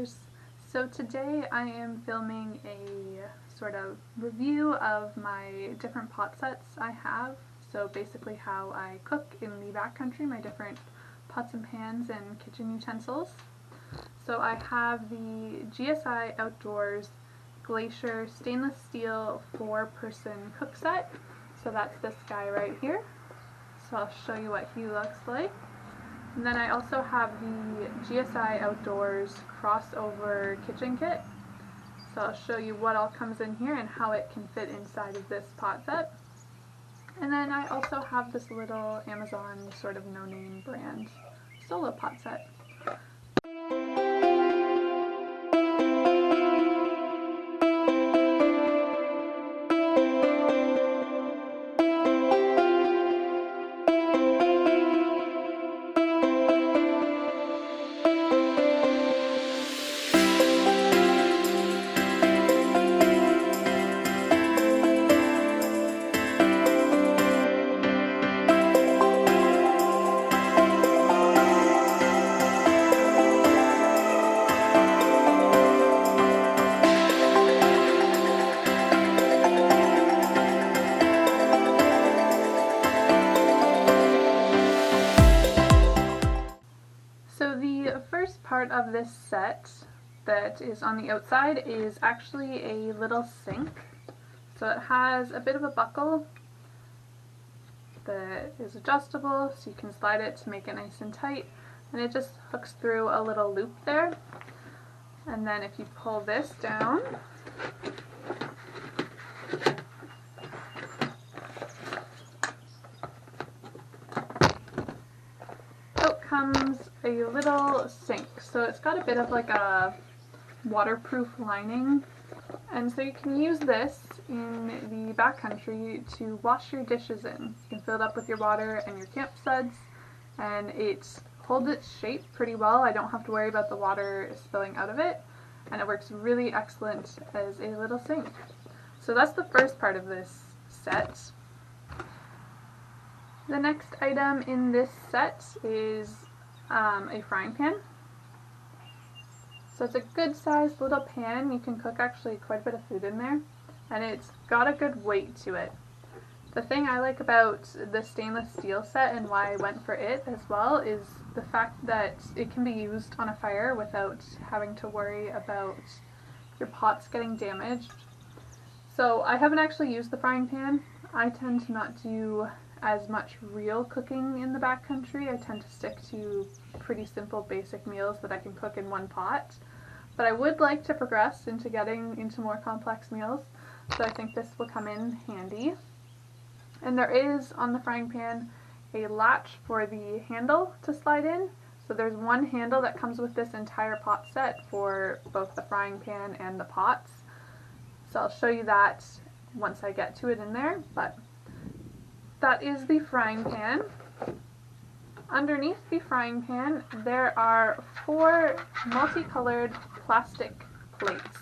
Outdoors. So today I am filming a sort of review of my different pot sets I have. So basically how I cook in the backcountry, my different pots and pans and kitchen utensils. So I have the GSI Outdoors Glacier stainless steel 4-person cook set. So that's this guy right here. So I'll show you what he looks like. And then I also have the GSI Outdoors crossover kitchen kit. So I'll show you what all comes in here and how it can fit inside of this pot set. And then I also have this little Amazon sort of no-name brand solo pot set. So the first part of this set that is on the outside is actually a little sink. So it has a bit of a buckle that is adjustable, so you can slide it to make it nice and tight, and it just hooks through a little loop there. And then if you pull this down, out comes a little sink. So it's got a bit of like a waterproof lining, and so you can use this in the backcountry to wash your dishes in. You can fill it up with your water and your camp suds, and it holds its shape pretty well. I don't have to worry about the water spilling out of it, and it works really excellent as a little sink. So that's the first part of this set. The next item in this set is a frying pan. So it's a good sized little pan. You can cook actually quite a bit of food in there, and it's got a good weight to it. The thing I like about the stainless steel set and why I went for it as well is the fact that it can be used on a fire without having to worry about your pots getting damaged. So I haven't actually used the frying pan. I tend to not do as much real cooking in the backcountry. I tend to stick to pretty simple basic meals that I can cook in one pot. But I would like to progress into getting into more complex meals, so I think this will come in handy. And there is on the frying pan a latch for the handle to slide in. So there's one handle that comes with this entire pot set for both the frying pan and the pots. So I'll show you that once I get to it in there, but that is the frying pan. Underneath the frying pan, there are 4 multicolored plastic plates.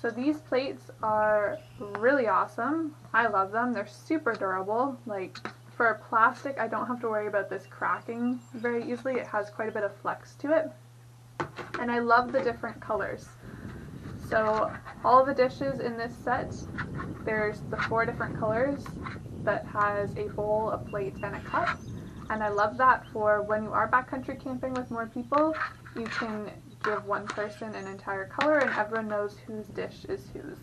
So these plates are really awesome. I love them. They're super durable. Like, for plastic, I don't have to worry about this cracking very easily. It has quite a bit of flex to it. And I love the different colors. So all the dishes in this set, there's the 4 different colors that has a bowl, a plate, and a cup. And I love that for when you are backcountry camping with more people, you can give one person an entire color and everyone knows whose dish is whose.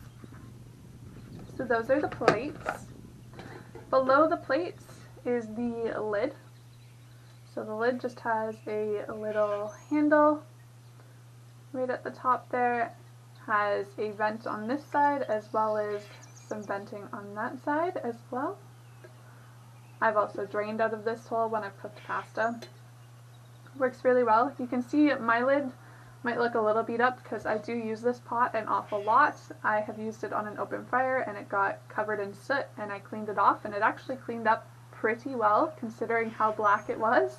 So those are the plates. Below the plates is the lid. So the lid just has a little handle right at the top there. Has a vent on this side as well as some venting on that side as well. I've also drained out of this hole when I've cooked pasta. Works really well. You can see my lid might look a little beat up because I do use this pot an awful lot. I have used it on an open fire and it got covered in soot, and I cleaned it off, and it actually cleaned up pretty well considering how black it was.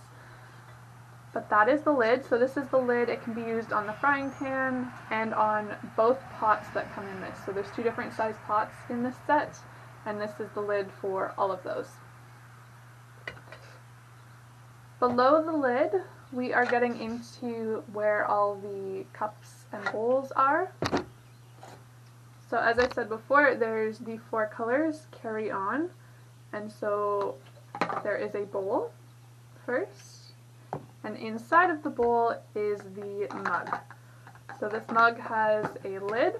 But that is the lid. So this is the lid. It can be used on the frying pan and on both pots that come in this. So there's 2 different size pots in this set, and this is the lid for all of those. Below the lid we are getting into where all the cups and bowls are. So as I said before, there's the 4 colors, carry on, and so there is a bowl first, and inside of the bowl is the mug. So this mug has a lid,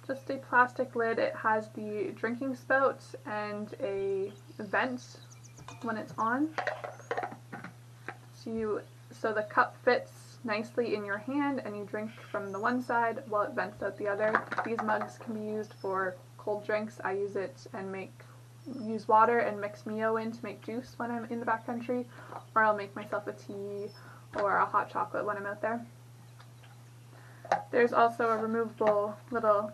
just a plastic lid. It has the drinking spout and a vent when it's on. So the cup fits nicely in your hand and you drink from the one side while it vents out the other. These mugs can be used for cold drinks. I use it and use water and mix Mio in to make juice when I'm in the backcountry, or I'll make myself a tea or a hot chocolate when I'm out there. There's also a removable little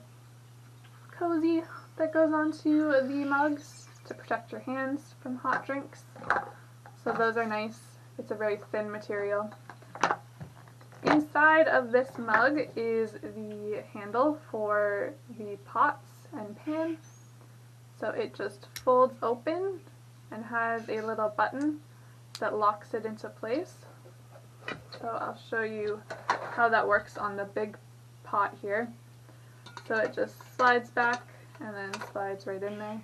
cozy that goes onto the mugs to protect your hands from hot drinks. So those are nice. It's a very thin material. Inside of this mug is the handle for the pots and pan. So it just folds open and has a little button that locks it into place. So I'll show you how that works on the big pot here. So it just slides back and then slides right in there.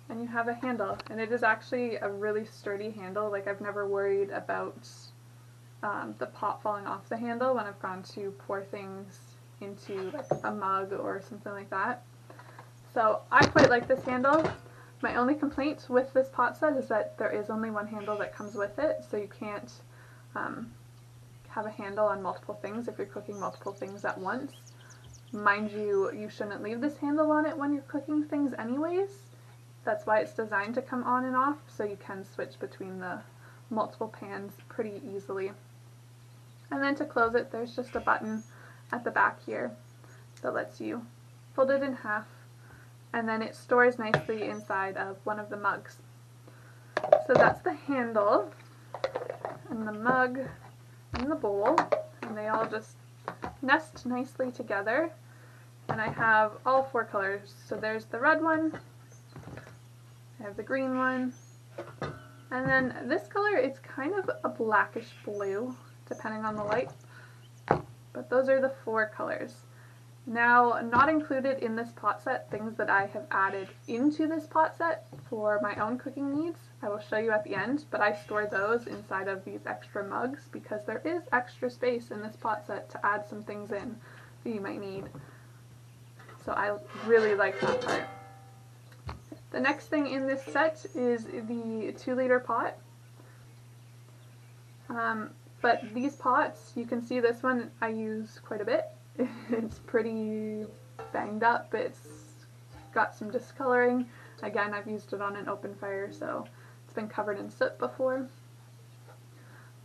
And you have a handle, and it is actually a really sturdy handle. Like, I've never worried about the pot falling off the handle when I've gone to pour things into like a mug or something like that. So I quite like this handle. My only complaint with this pot set is that there is only one handle that comes with it, so you can't have a handle on multiple things if you're cooking multiple things at once. Mind you, you shouldn't leave this handle on it when you're cooking things anyways. That's why it's designed to come on and off, so you can switch between the multiple pans pretty easily. And then to close it, there's just a button at the back here that lets you fold it in half, and then it stores nicely inside of one of the mugs. So that's the handle, and the mug, and the bowl, and they all just nest nicely together. And I have all 4 colors. So there's the red one, I have the green one, and then this color, it's kind of a blackish blue, depending on the light. But those are the 4 colors. Now, not included in this pot set, things that I have added into this pot set for my own cooking needs. I will show you at the end, but I store those inside of these extra mugs because there is extra space in this pot set to add some things in that you might need. So I really like that part. The next thing in this set is the 2-liter pot. But these pots, you can see this one I use quite a bit. It's pretty banged up, it's got some discoloring. Again, I've used it on an open fire, so it's been covered in soot before.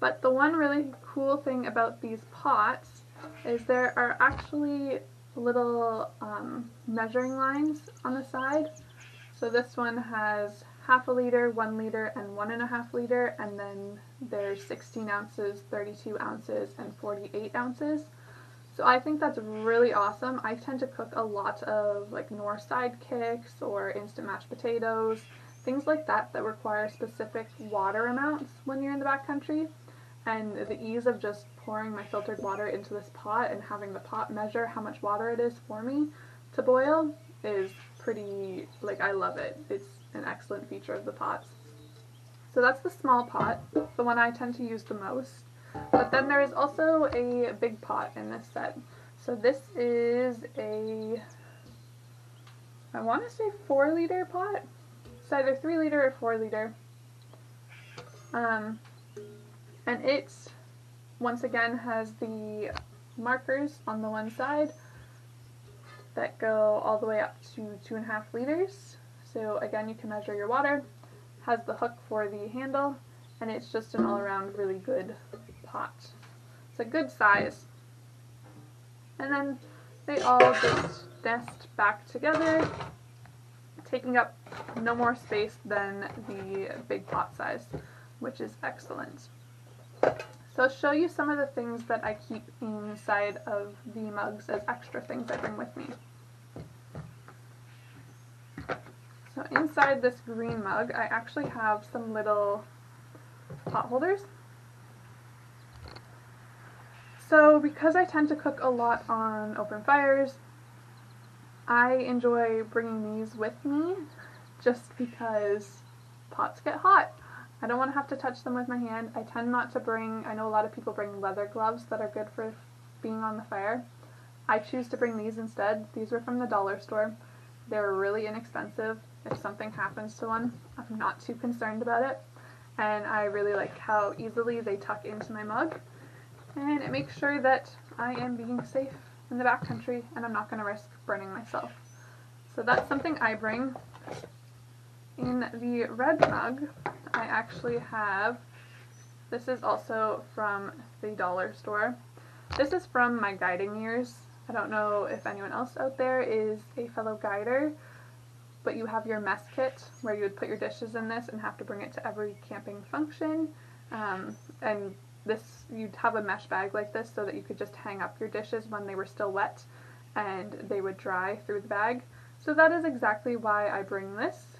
But the one really cool thing about these pots is there are actually little measuring lines on the side. So this one has half a liter, 1 liter, and 1.5 liter, and then there's 16 ounces, 32 ounces, and 48 ounces. So I think that's really awesome. I tend to cook a lot of like north side kicks or instant mashed potatoes, things like that that require specific water amounts when you're in the backcountry. And the ease of just pouring my filtered water into this pot and having the pot measure how much water it is for me to boil is pretty, like, I love it. It's an excellent feature of the pots. So that's the small pot, the one I tend to use the most. But then there is also a big pot in this set. So this is a, I want to say 4-liter pot. It's either 3-liter or 4-liter. And it, once again, has the markers on the one side that go all the way up to 2.5 liters. So again, you can measure your water. Has the hook for the handle, and it's just an all-around really good pot. It's a good size. And then they all just nest back together, taking up no more space than the big pot size, which is excellent. So I'll show you some of the things that I keep inside of the mugs as extra things I bring with me. So inside this green mug, I actually have some little pot holders. So because I tend to cook a lot on open fires, I enjoy bringing these with me just because pots get hot. I don't want to have to touch them with my hand. I tend not to bring, I know a lot of people bring leather gloves that are good for being on the fire. I choose to bring these instead. These were from the dollar store. They're really inexpensive. If something happens to one, I'm not too concerned about it. And I really like how easily they tuck into my mug. And it makes sure that I am being safe in the backcountry and I'm not going to risk burning myself. So that's something I bring. In the red mug, I actually have, this is also from the dollar store. This is from my guiding years. I don't know if anyone else out there is a fellow guider, but you have your mess kit where you would put your dishes in this and have to bring it to every camping function. And this, you'd have a mesh bag like this so that you could just hang up your dishes when they were still wet and they would dry through the bag. So that is exactly why I bring this.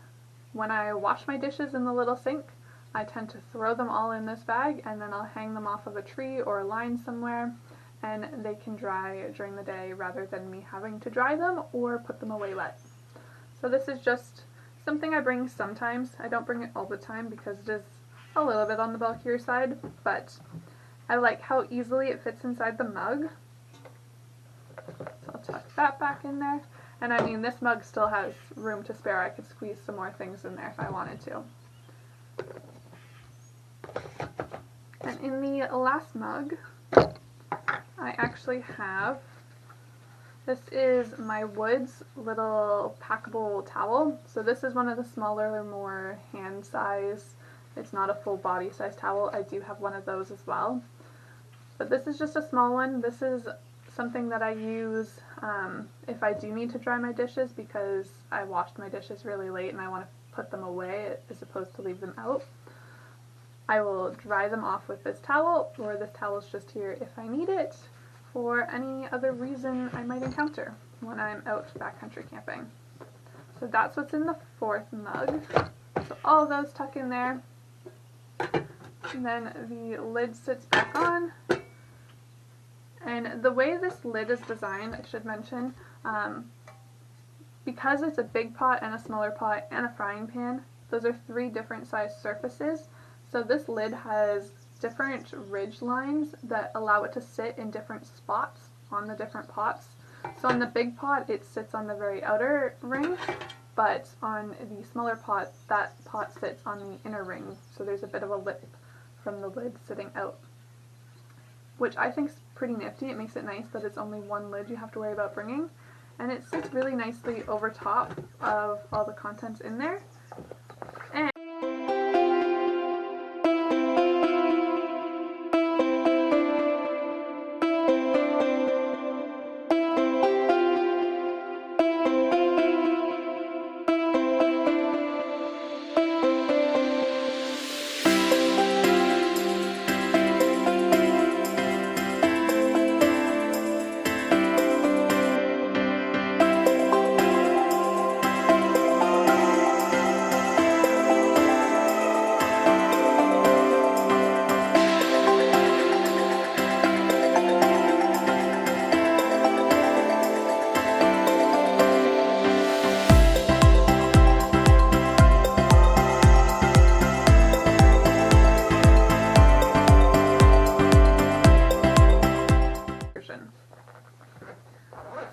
When I wash my dishes in the little sink, I tend to throw them all in this bag and then I'll hang them off of a tree or a line somewhere and they can dry during the day rather than me having to dry them or put them away wet. So this is just something I bring sometimes. I don't bring it all the time because it is a little bit on the bulkier side, but I like how easily it fits inside the mug. So I'll tuck that back in there. And I mean, this mug still has room to spare. I could squeeze some more things in there if I wanted to. And in the last mug, I actually have, this is my Woods little packable towel. So this is one of the smaller, more hand size. It's not a full body size towel. I do have one of those as well. But this is just a small one. This is something that I use if I do need to dry my dishes because I washed my dishes really late and I want to put them away as opposed to leave them out. I will dry them off with this towel, or this towel is just here if I need it for any other reason I might encounter when I'm out backcountry camping. So that's what's in the fourth mug. So all of those tuck in there. And then the lid sits back on. And the way this lid is designed, I should mention, because it's a big pot and a smaller pot and a frying pan, those are 3 different size surfaces. So this lid has different ridge lines that allow it to sit in different spots on the different pots. So on the big pot, it sits on the very outer ring, but on the smaller pot, that pot sits on the inner ring. So there's a bit of a lip from the lid sitting out, which I think is pretty nifty. It makes it nice that it's only one lid you have to worry about bringing. And it sits really nicely over top of all the contents in there. And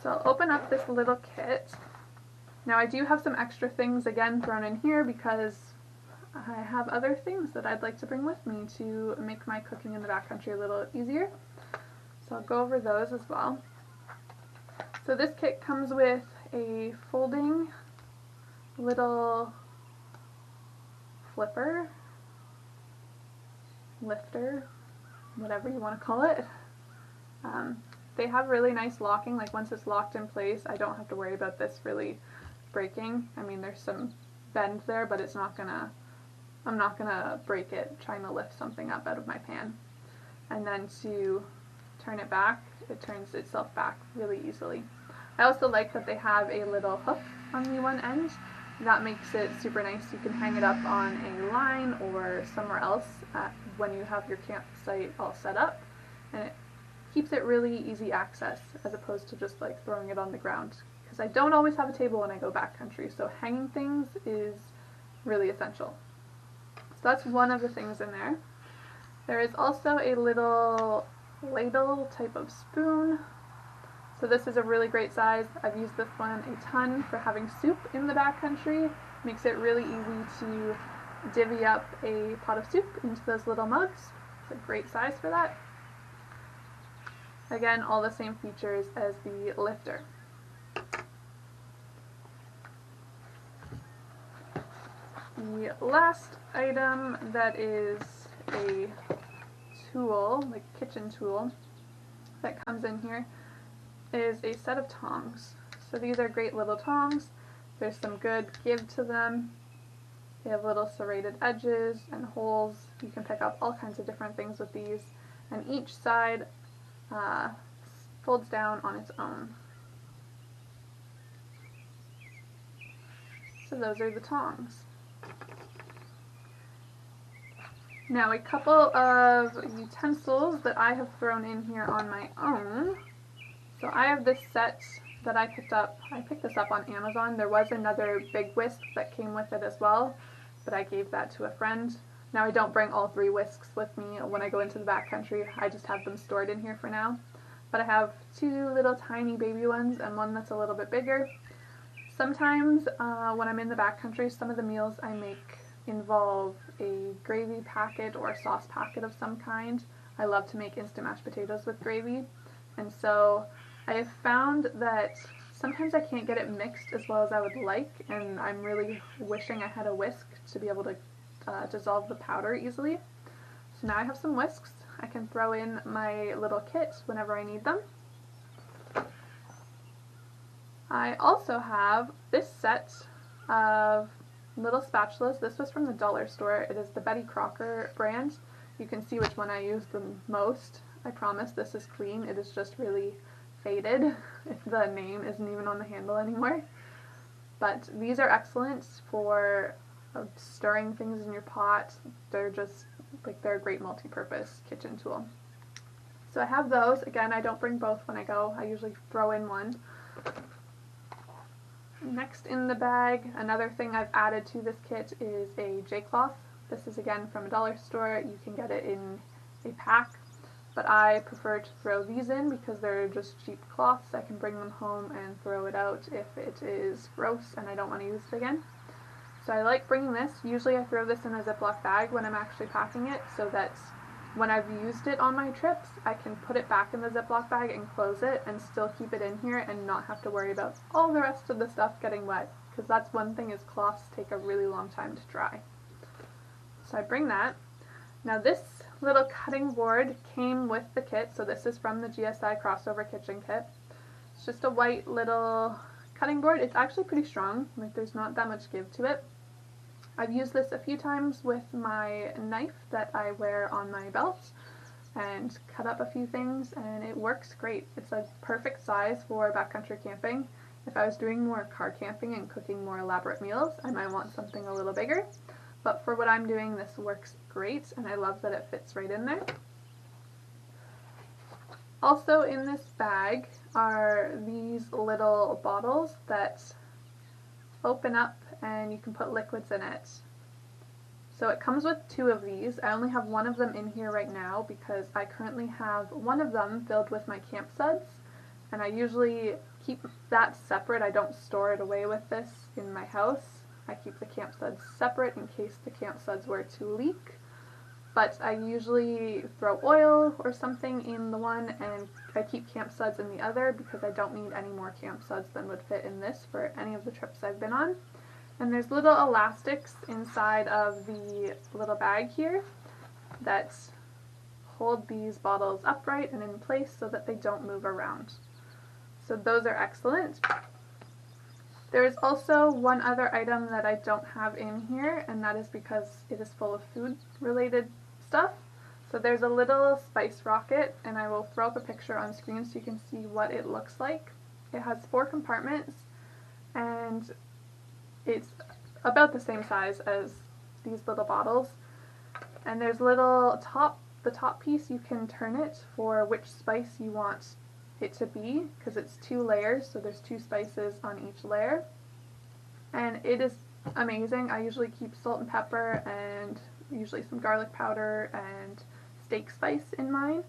so I'll open up this little kit. Now I do have some extra things again thrown in here because I have other things that I'd like to bring with me to make my cooking in the backcountry a little easier. So I'll go over those as well. So this kit comes with a folding little flipper, lifter, whatever you want to call it. They have really nice locking, like once it's locked in place, I don't have to worry about this really breaking. I mean, there's some bend there, but it's not gonna, I'm not gonna break it trying to lift something up out of my pan. And then to turn it back, it turns itself back really easily. I also like that they have a little hook on the one end That makes it super nice. You can hang it up on a line or somewhere else when you have your campsite all set up, and it keeps it really easy access as opposed to just like throwing it on the ground, because I don't always have a table when I go backcountry, so hanging things is really essential. So that's one of the things in there. There is also a little ladle type of spoon. So this is a really great size. I've used this one a ton for having soup in the backcountry. Makes it really easy to divvy up a pot of soup into those little mugs. It's a great size for that. Again, all the same features as the lifter. The last item that is a tool, like kitchen tool, that comes in here is a set of tongs. So these are great little tongs. There's some good give to them. They have little serrated edges and holes. You can pick up all kinds of different things with these, and each side folds down on its own. So those are the tongs. Now a couple of utensils that I have thrown in here on my own. So I have this set that I picked up. I picked this up on Amazon. There was another big whisk that came with it as well, but I gave that to a friend. Now I don't bring all 3 whisks with me when I go into the backcountry. I just have them stored in here for now. But I have 2 little tiny baby ones and one that's a little bit bigger. Sometimes when I'm in the backcountry, some of the meals I make involve a gravy packet or a sauce packet of some kind. I love to make instant mashed potatoes with gravy, and so I have found that sometimes I can't get it mixed as well as I would like, and I'm really wishing I had a whisk to be able to dissolve the powder easily. So now I have some whisks. I can throw in my little kit whenever I need them. I also have this set of little spatulas. This was from the dollar store. It is the Betty Crocker brand. You can see which one I use the most. I promise this is clean. It is just really faded. The name isn't even on the handle anymore. But these are excellent for stirring things in your pot. They're just like, they're a great multi-purpose kitchen tool. So I have those. Again, I don't bring both when I go. I usually throw in one. Next in the bag, another thing I've added to this kit is a J-cloth. This is again from a dollar store. You can get it in a pack, but I prefer to throw these in because they're just cheap cloths. I can bring them home and throw it out if it is gross and I don't want to use it again. So I like bringing this. Usually I throw this in a Ziploc bag when I'm actually packing it, so that when I've used it on my trips, I can put it back in the Ziploc bag and close it and still keep it in here and not have to worry about all the rest of the stuff getting wet, because that's one thing, is cloths take a really long time to dry. So I bring that. Now this little cutting board came with the kit, so this is from the GSI Crossover Kitchen Kit. It's just a white little cutting board. It's actually pretty strong, like there's not that much give to it. I've used this a few times with my knife that I wear on my belt and cut up a few things, and it works great. It's a perfect size for backcountry camping. If I was doing more car camping and cooking more elaborate meals, I might want something a little bigger. But for what I'm doing, this works great, and I love that it fits right in there. Also in this bag are these little bottles that open up and you can put liquids in it. So it comes with 2 of these. I only have one of them in here right now because I currently have one of them filled with my camp suds, and I usually keep that separate. I don't store it away with this in my house. I keep the camp suds separate in case the camp suds were to leak. But I usually throw oil or something in the one, and I keep camp suds in the other because I don't need any more camp suds than would fit in this for any of the trips I've been on. And there's little elastics inside of the little bag here that hold these bottles upright and in place so that they don't move around. So those are excellent. There is also one other item that I don't have in here, and that is because it is full of food related stuff. So there's a little spice rocket, and I will throw up a picture on screen so you can see what it looks like. It has 4 compartments, and it's about the same size as these little bottles. And there's little the top piece, you can turn it for which spice you want it to be, because it's 2 layers, so there's 2 spices on each layer. And it is amazing. I usually keep salt and pepper and usually some garlic powder and steak spice in mine,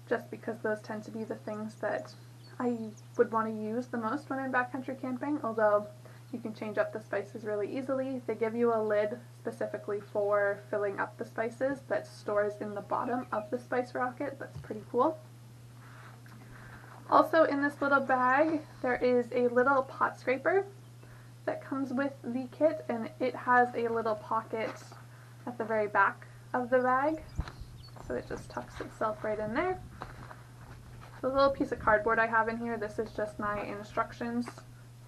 just because those tend to be the things that I would want to use the most when I'm backcountry camping, although you can change up the spices really easily. They give you a lid specifically for filling up the spices that stores in the bottom of the spice rocket. That's pretty cool. Also in this little bag there is a little pot scraper that comes with the kit, and it has a little pocket at the very back of the bag, so it just tucks itself right in there. The little piece of cardboard I have in here, this is just my instructions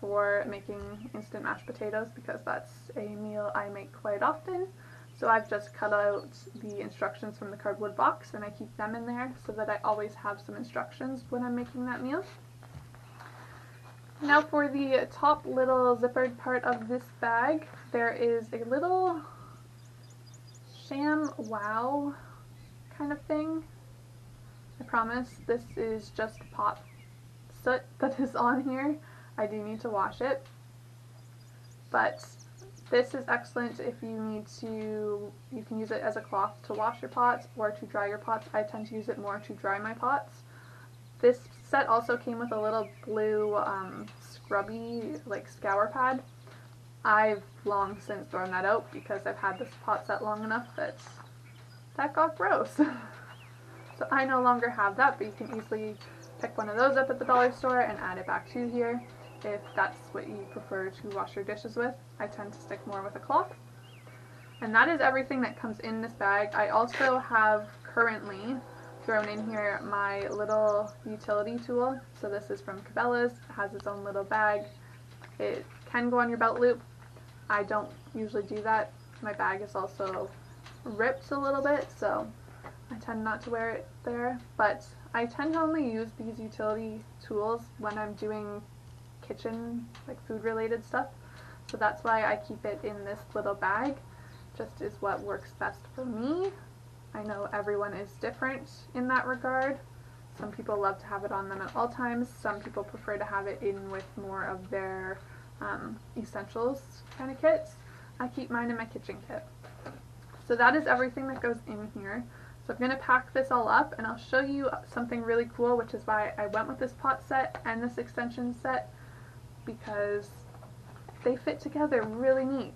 for making instant mashed potatoes, because that's a meal I make quite often. So I've just cut out the instructions from the cardboard box and I keep them in there so that I always have some instructions when I'm making that meal. Now for the top little zippered part of this bag, there is a little sham wow kind of thing. I promise this is just pot soot that is on here. I do need to wash it, but this is excellent if you need to, you can use it as a cloth to wash your pots or to dry your pots. I tend to use it more to dry my pots. This set also came with a little blue scrubby like scour pad. I've long since thrown that out because I've had this pot set long enough that that got gross. So I no longer have that, but you can easily pick one of those up at the dollar store and add it back to here if that's what you prefer to wash your dishes with. I tend to stick more with a cloth. And that is everything that comes in this bag. I also have currently thrown in here my little utility tool. So this is from Cabela's. It has its own little bag. It can go on your belt loop. I don't usually do that. My bag is also ripped a little bit, so I tend not to wear it there. But I tend to only use these utility tools when I'm doing kitchen, like food related stuff. So that's why I keep it in this little bag. Just is what works best for me. I know everyone is different in that regard. Some people love to have it on them at all times. Some people prefer to have it in with more of their essentials kind of kits. I keep mine in my kitchen kit. So that is everything that goes in here. So I'm going to pack this all up and I'll show you something really cool, which is why I went with this pot set and this extension set, because they fit together really neat.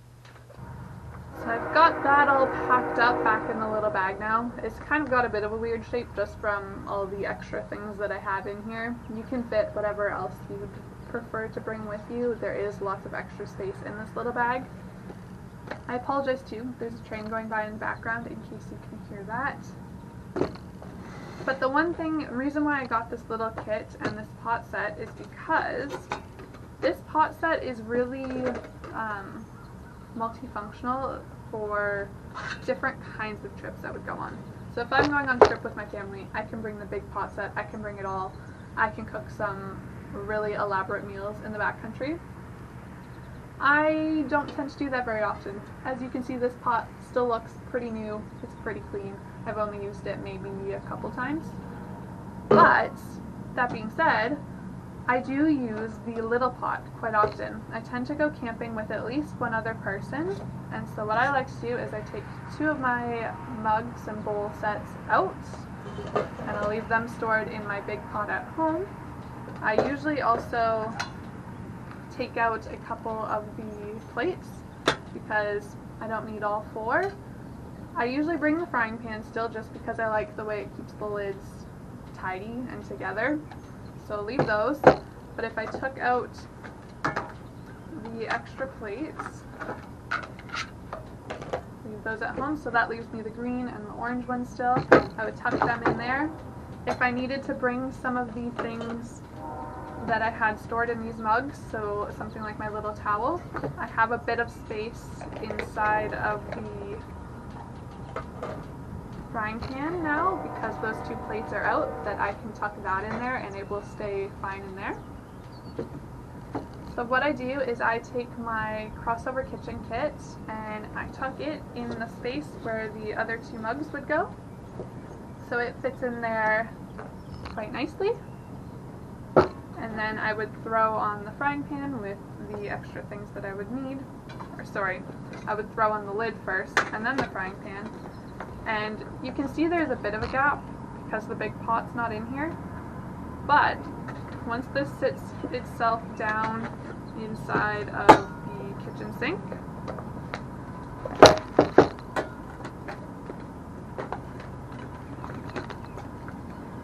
So I've got that all packed up back in the little bag now. It's kind of got a bit of a weird shape just from all the extra things that I have in here. You can fit whatever else you would prefer to bring with you. There is lots of extra space in this little bag. I apologize too, there's a train going by in the background in case you can hear that. But the reason why I got this little kit and this pot set is because this pot set is really multifunctional for different kinds of trips I would go on. So if I'm going on a trip with my family, I can bring the big pot set, I can bring it all. I can cook some really elaborate meals in the backcountry. I don't tend to do that very often. As you can see, this pot still looks pretty new. It's pretty clean. I've only used it maybe a couple times. But, that being said, I do use the little pot quite often. I tend to go camping with at least one other person, and so what I like to do is I take 2 of my mugs and bowl sets out, and I'll leave them stored in my big pot at home. I usually also take out a couple of the plates because I don't need all 4. I usually bring the frying pan still just because I like the way it keeps the lids tidy and together. So leave those. But if I took out the extra plates, leave those at home, so that leaves me the green and the orange ones still. I would tuck them in there. If I needed to bring some of the things that I had stored in these mugs, so something like my little towel, I have a bit of space inside of the frying pan now because those 2 plates are out, that I can tuck that in there and it will stay fine in there. So So what I do is I take my crossover kitchen kit and I tuck it in the space where the other 2 mugs would go. So it fits in there quite nicely. And then I would throw on the frying pan with the extra things that I would need. Or sorry, I would throw on the lid first and then the frying pan. And you can see there's a bit of a gap because the big pot's not in here. But once this sits itself down inside of the kitchen sink,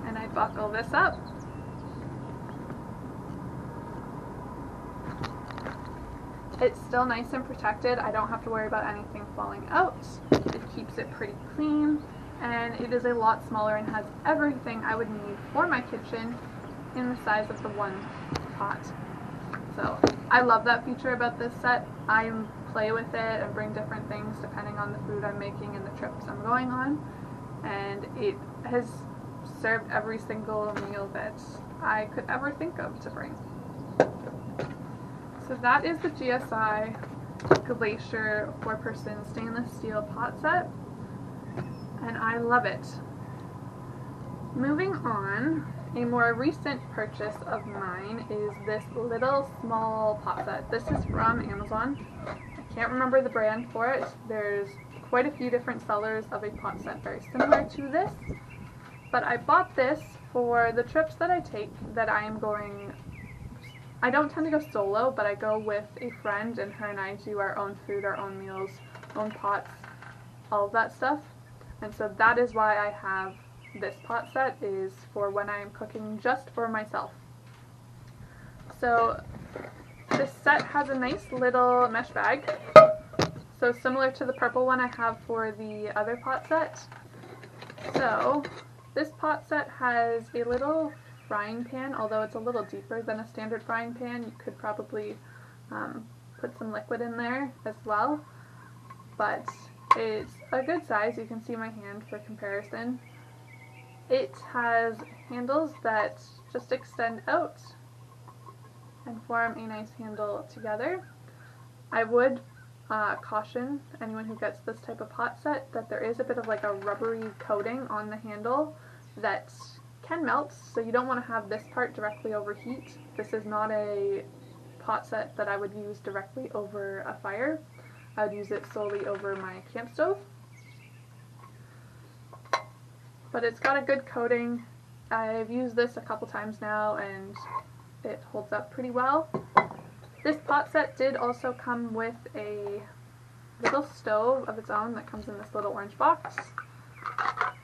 and I buckle this up, it's still nice and protected. I don't have to worry about anything falling out. It keeps it pretty clean, and it is a lot smaller and has everything I would need for my kitchen in the size of the one pot. So I love that feature about this set. I play with it and bring different things depending on the food I'm making and the trips I'm going on, and it has served every single meal that I could ever think of to bring. So that is the GSI Glacier 4-person stainless steel pot set, and I love it. Moving on, a more recent purchase of mine is this little small pot set. This is from Amazon. I can't remember the brand for it. There's quite a few different sellers of a pot set very similar to this, but I bought this for the trips that I take that I am going. I don't tend to go solo, but I go with a friend, and her and I do our own food, our own meals, own pots, all of that stuff. And so that is why I have this pot set, is for when I am cooking just for myself. So this set has a nice little mesh bag, so similar to the purple one I have for the other pot set. So this pot set has a little frying pan, although it's a little deeper than a standard frying pan. You could probably put some liquid in there as well, but it's a good size. You can see my hand for comparison. It has handles that just extend out and form a nice handle together. I would caution anyone who gets this type of pot set that there is a bit of like a rubbery coating on the handle that can melt, so you don't want to have this part directly overheat. This is not a pot set that I would use directly over a fire. I would use it solely over my camp stove. But it's got a good coating. I've used this a couple times now and it holds up pretty well. This pot set did also come with a little stove of its own that comes in this little orange box.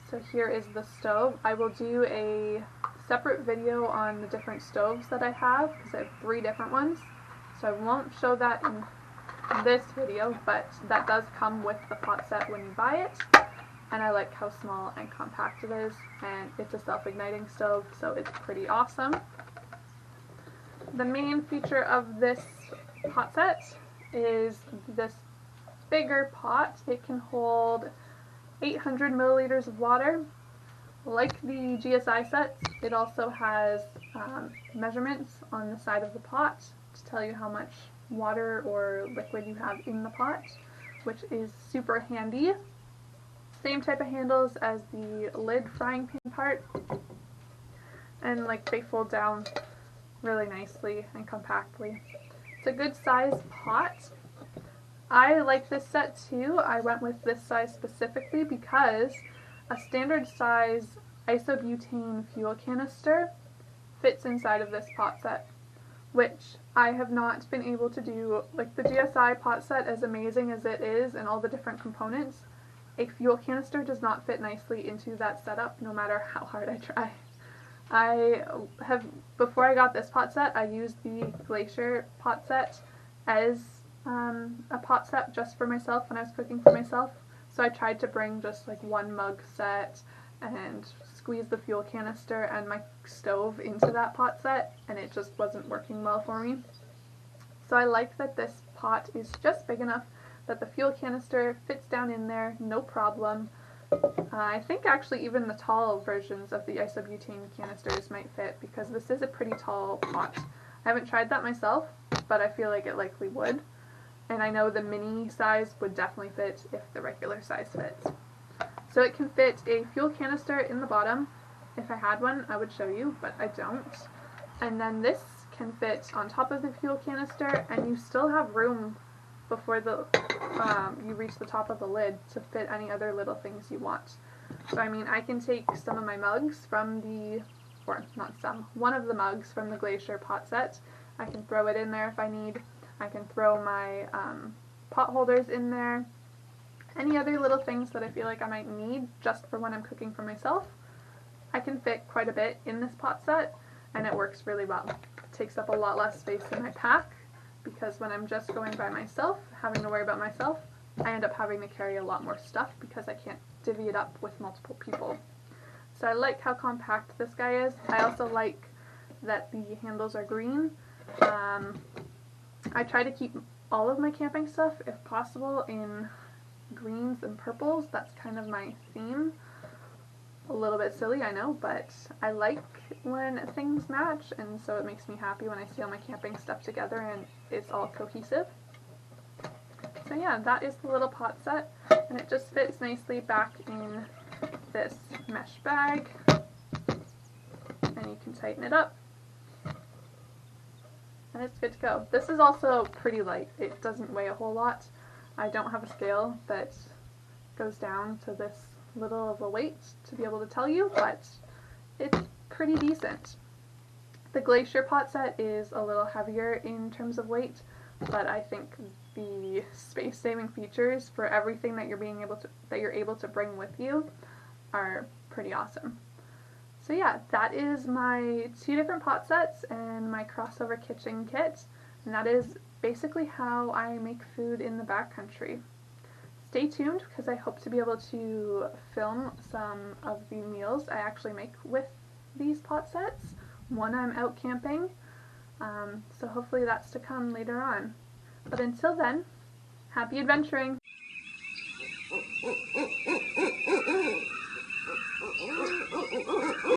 So here is the stove. I will do a separate video on the different stoves that I have, because I have 3 different ones. So I won't show that in this video, but that does come with the pot set when you buy it. And I like how small and compact it is, and it's a self-igniting stove, so it's pretty awesome. The main feature of this pot set is this bigger pot. It can hold 800 milliliters of water. Like the GSI sets, it also has measurements on the side of the pot to tell you how much water or liquid you have in the pot, which is super handy. Same type of handles as the lid frying pan part, and like they fold down really nicely and compactly. It's a good size pot. I like this set too. I went with this size specifically because a standard size isobutane fuel canister fits inside of this pot set, which I have not been able to do. Like the GSI pot set, as amazing as it is and all the different components, a fuel canister does not fit nicely into that setup no matter how hard I try. Before I got this pot set, I used the Glacier pot set as a pot set just for myself when I was cooking for myself. So I tried to bring just like one mug set and squeeze the fuel canister and my stove into that pot set, and it just wasn't working well for me. So I like that this pot is just big enough that the fuel canister fits down in there, no problem. I think actually even the tall versions of the isobutane canisters might fit, because this is a pretty tall pot. I haven't tried that myself, but I feel like it likely would. And I know the mini size would definitely fit if the regular size fits. So it can fit a fuel canister in the bottom. If I had one, I would show you, but I don't. And then this can fit on top of the fuel canister, and you still have room before you reach the top of the lid to fit any other little things you want. So I mean, I can take some of my mugs from one of the mugs from the Glacier pot set. I can throw it in there if I need. I can throw my pot holders in there. Any other little things that I feel like I might need just for when I'm cooking for myself, I can fit quite a bit in this pot set, and it works really well. It takes up a lot less space in my pack, because when I'm just going by myself, having to worry about myself, I end up having to carry a lot more stuff because I can't divvy it up with multiple people. So I like how compact this guy is. I also like that the handles are green. I try to keep all of my camping stuff, if possible, in greens and purples. That's kind of my theme. A little bit silly, I know, but I like when things match, and so it makes me happy when I see all my camping stuff together and it's all cohesive. So yeah, that is the little pot set, and it just fits nicely back in this mesh bag, and you can tighten it up, and it's good to go. This is also pretty light. It doesn't weigh a whole lot. I don't have a scale that goes down to this little of a weight to be able to tell you, but it's pretty decent. The Glacier pot set is a little heavier in terms of weight, but I think the space-saving features for everything that you're able to bring with you are pretty awesome. So yeah, that is my 2 different pot sets and my crossover kitchen kit, and that is basically how I make food in the backcountry. Stay tuned, because I hope to be able to film some of the meals I actually make with these pot sets when I'm out camping. So hopefully that's to come later on. But until then, happy adventuring!